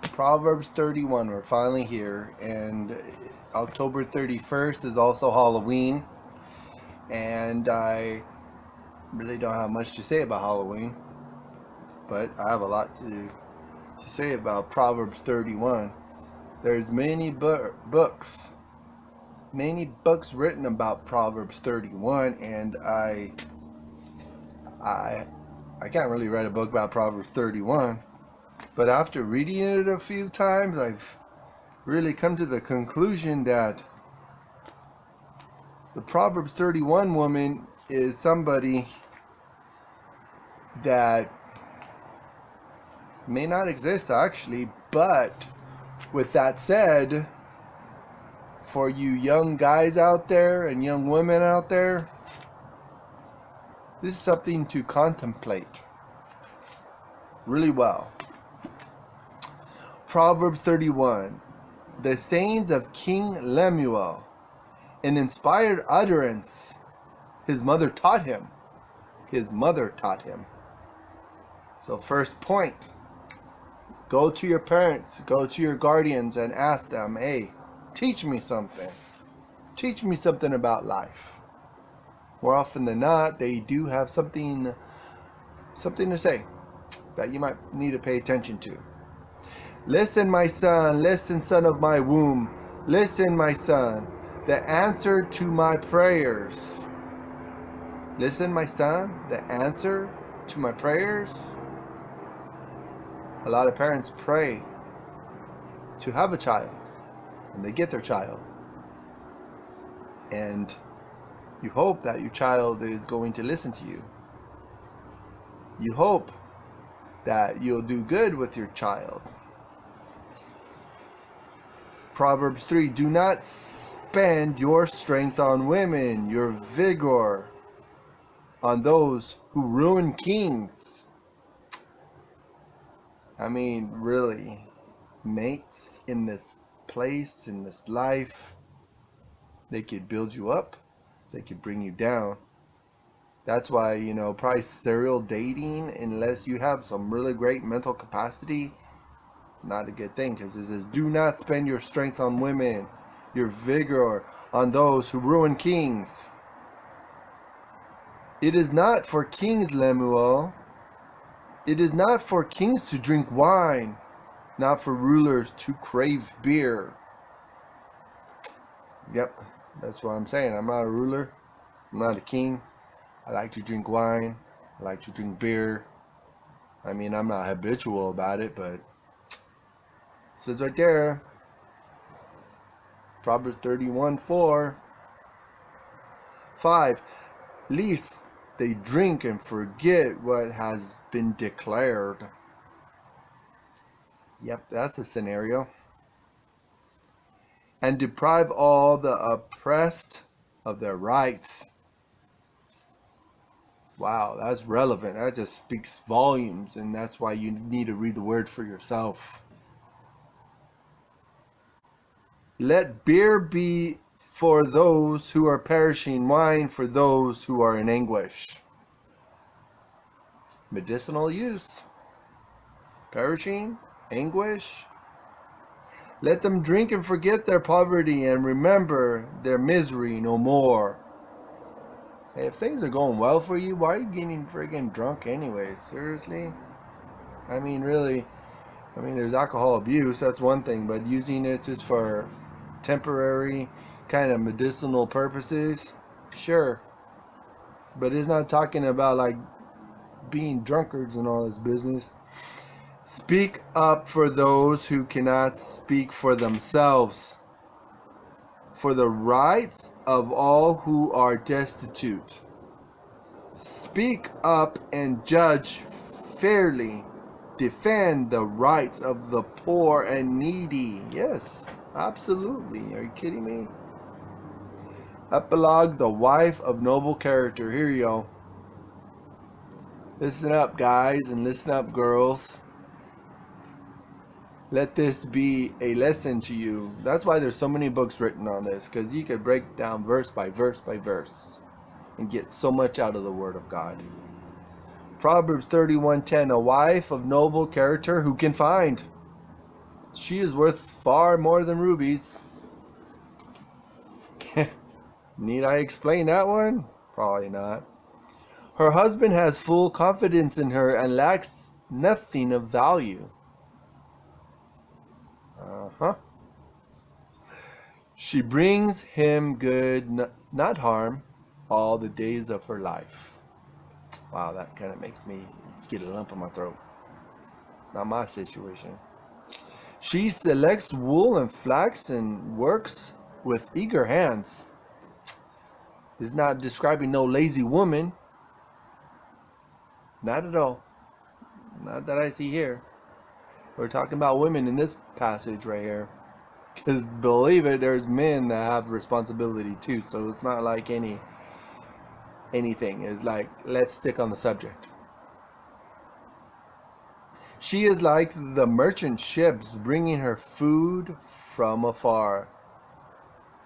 Proverbs 31. We're finally here, and October 31st is also Halloween, and I really don't have much to say about Halloween, but I have a lot to say about Proverbs 31. There's many books written about Proverbs 31, and I can't really write a book about Proverbs 31. But after reading it a few times, I've really come to the conclusion that the Proverbs 31 woman is somebody that may not exist actually. But with that said, for you young guys out there and young women out there, this is something to contemplate really well. Proverbs 31. The sayings of King Lemuel, an inspired utterance his mother taught him. So first point, go to your parents, go to your guardians and ask them, hey, teach me something. Teach me something about life. More often than not, they do have something to say that you might need to pay attention to. Listen, my son, listen, son of my womb. Listen, my son, the answer to my prayers. Listen, my son, the answer to my prayers. A lot of parents pray to have a child, and they get their child. And you hope that your child is going to listen to you. You hope that you'll do good with your child. Proverbs 3. Do not spend your strength on women, your vigor on those who ruin kings. I mean, really, mates in this place, in this life, they could build you up, they could bring you down. That's why, probably serial dating, unless you have some really great mental capacity, not a good thing, because it says, do not spend your strength on women, your vigor on those who ruin kings. It is not for kings, Lemuel. It is not for kings to drink wine, not for rulers to crave beer. Yep, that's what I'm saying. I'm not a ruler. I'm not a king. I like to drink wine. I like to drink beer. I mean, I'm not habitual about it, but it says right there, Proverbs 31:4, 5, lest they drink and forget what has been declared. Yep, that's a scenario. And deprive all the oppressed of their rights. Wow, that's relevant. That just speaks volumes, and that's why you need to read the word for yourself. Let beer be for those who are perishing, wine for those who are in anguish. Medicinal use. Perishing, anguish. Let them drink and forget their poverty and remember their misery no more. Hey, if things are going well for you, why are you getting friggin' drunk anyway? Seriously? I mean, really, there's alcohol abuse, that's one thing, but using it just for temporary kind of medicinal purposes, sure. But it's not talking about like being drunkards and all this business. Speak up for those who cannot speak for themselves, for the rights of all who are destitute. Speak up and judge fairly. Defend the rights of the poor and needy. Yes, absolutely. Are you kidding me? Epilogue, the wife of noble character. Here you go. Listen up, guys, and listen up, girls. Let this be a lesson to you. That's why there's so many books written on this, because you could break down verse by verse by verse and get so much out of the Word of God. Proverbs 31:10, a wife of noble character who can find? She is worth far more than rubies. Need I explain that one? Probably not. Her husband has full confidence in her and lacks nothing of value. She brings him good, not harm, all the days of her life. Wow, that kind of makes me get a lump in my throat. Not my situation. She selects wool and flax and works with eager hands. This is not describing no lazy woman. Not at all. Not that I see here. We're talking about women in this passage right here. Because believe it, there's men that have responsibility too. So it's not like anything. It's like, let's stick on the subject. She is like the merchant ships bringing her food from afar.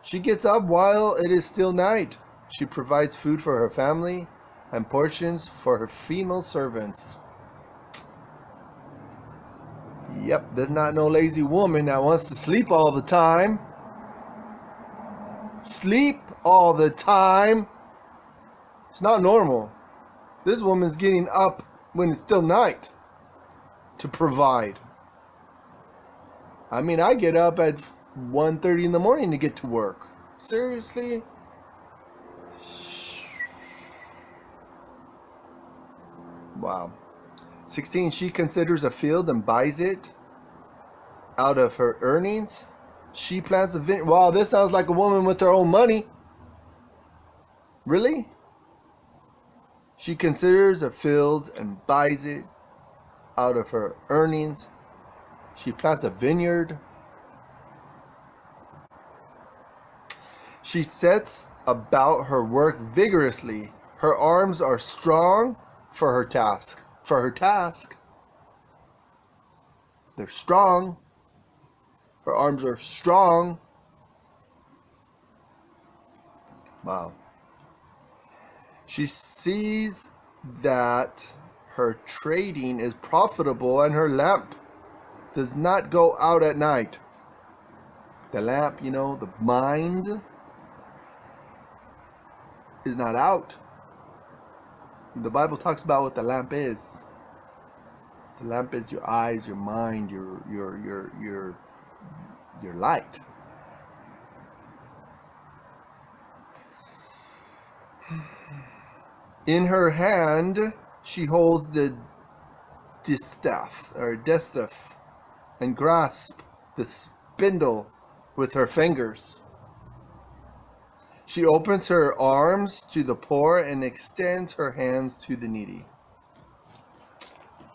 She gets up while it is still night. She provides food for her family and portions for her female servants. Yep, there's not no lazy woman that wants to sleep all the time. Sleep all the time. It's not normal. This woman's getting up when it's still night to provide. I mean, I get up at 1:30 in the morning to get to work. Seriously? Wow. 16, she considers a field and buys it out of her earnings. She plants a vineyard. Wow, this sounds like a woman with her own money. Really? She considers a field and buys it out of her earnings. She plants a vineyard. She sets about her work vigorously. Her arms are strong for her task. They're strong. Her arms are strong. Wow. She sees that her trading is profitable and her lamp does not go out at night. The lamp, the mind is not out. The Bible talks about what the lamp is. The lamp is your eyes, your mind, your light. In her hand, she holds the distaff and grasp the spindle with her fingers. She opens her arms to the poor and extends her hands to the needy.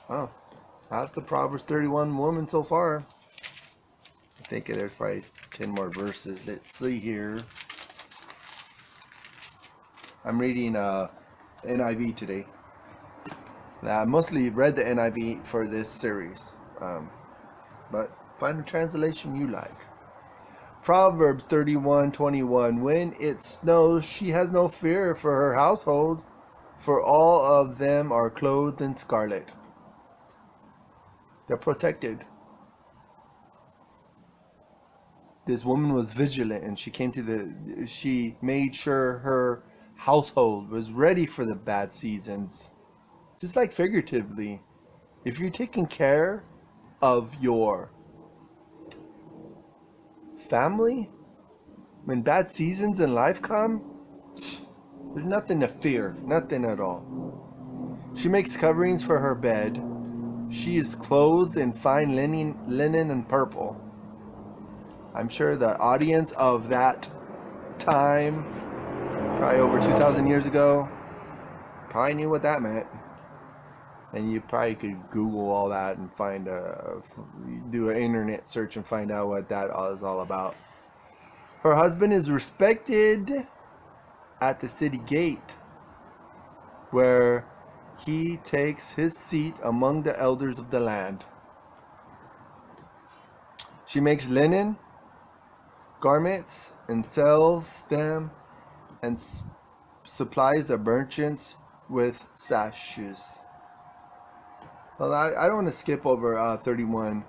Oh, that's the Proverbs 31 woman so far. I think there's probably 10 more verses. Let's see here. I'm reading NIV today. I mostly read the NIV for this series. But find a translation you like. Proverbs 31:21. When it snows, she has no fear for her household, for all of them are clothed in scarlet. They're protected. This woman was vigilant, and she made sure her household was ready for the bad seasons. Just like figuratively, if you're taking care of your family, when bad seasons in life come, there's nothing to fear, nothing at all. She makes coverings for her bed. She is clothed in fine linen and purple. I'm sure the audience of that time, probably over 2,000 years ago, probably knew what that meant. And you probably could Google all that and do an internet search and find out what that is all about. Her husband is respected at the city gate, where he takes his seat among the elders of the land. She makes linen garments and sells them and supplies the merchants with sashes. Well, I don't want to skip over 31.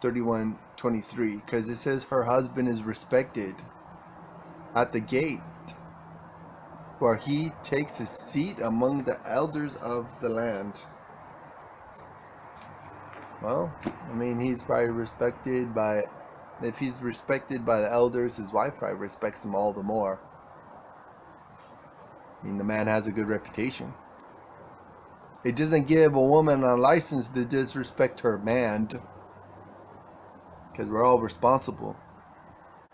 31:23, because it says her husband is respected at the gate, where he takes his seat among the elders of the land. Well, I mean, he's probably respected by, if he's respected by the elders, his wife probably respects him all the more. I mean, the man has a good reputation. It doesn't give a woman a license to disrespect her man, because we're all responsible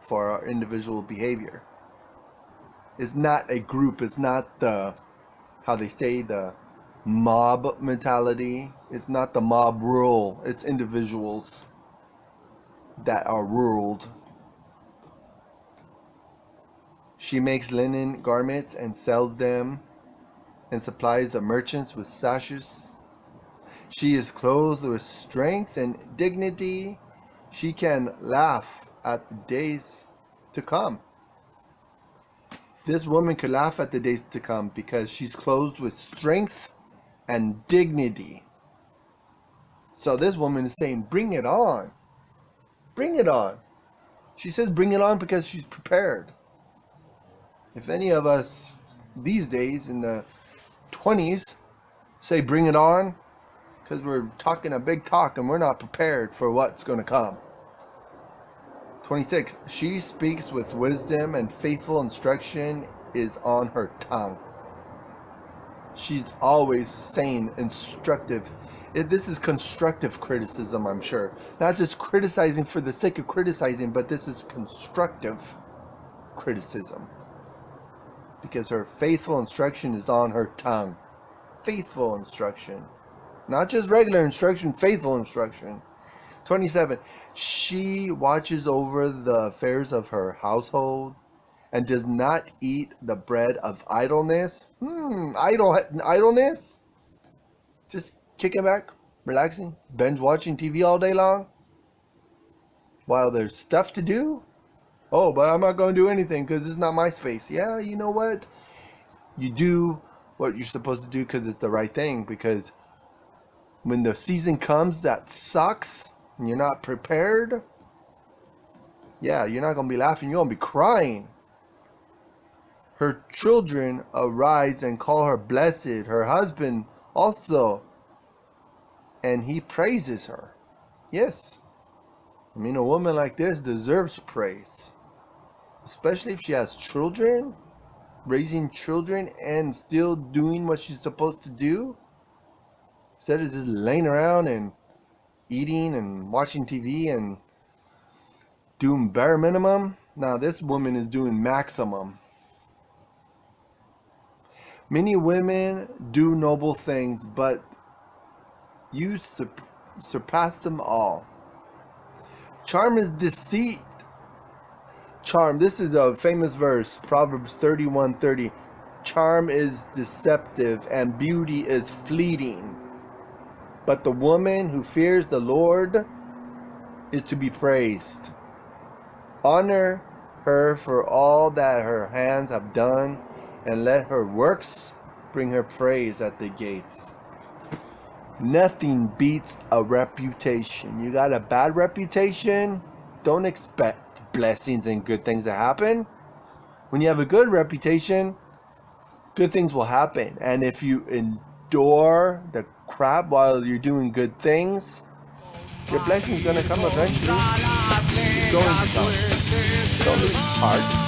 for our individual behavior. It's not a group. It's not the, how they say, the mob mentality. It's not the mob rule. It's individuals that are ruled. She makes linen garments and sells them, and supplies the merchants with sashes. She is clothed with strength and dignity. She can laugh at the days to come. This woman could laugh at the days to come because she's clothed with strength and dignity. So this woman is saying, bring it on. Bring it on. She says bring it on because she's prepared. If any of us these days in the 20s say bring it on, because we're talking a big talk and we're not prepared for what's going to come. 26. She speaks with wisdom, and faithful instruction is on her tongue. She's always saying instructive. This is constructive criticism, I'm sure. Not just criticizing for the sake of criticizing, but this is constructive criticism. Because her faithful instruction is on her tongue. Faithful instruction. Not just regular instruction, faithful instruction. 27. She watches over the affairs of her household and does not eat the bread of idleness. Idleness? Just kicking back, relaxing, binge watching TV all day long while there's stuff to do. Oh, but I'm not going to do anything because it's not my space. Yeah, you know what? You do what you're supposed to do because it's the right thing. Because when the season comes that sucks and you're not prepared, yeah, you're not going to be laughing. You're going to be crying. Her children arise and call her blessed. Her husband also. And he praises her. Yes. I mean, a woman like this deserves praise. Especially if she has children, raising children and still doing what she's supposed to do. Instead of just laying around and eating and watching TV and doing bare minimum. Now this woman is doing maximum. Many women do noble things, but you surpass them all. Charm is deceit. Charm, this is a famous verse, Proverbs 31:30. Charm is deceptive and beauty is fleeting. But the woman who fears the Lord is to be praised. Honor her for all that her hands have done, and let her works bring her praise at the gates. Nothing beats a reputation. You got a bad reputation, don't expect blessings and good things to happen. When you have a good reputation, good things will happen. And if you endure the crap while you're doing good things, your blessing's going to come eventually. It's going to come. Don't lose heart.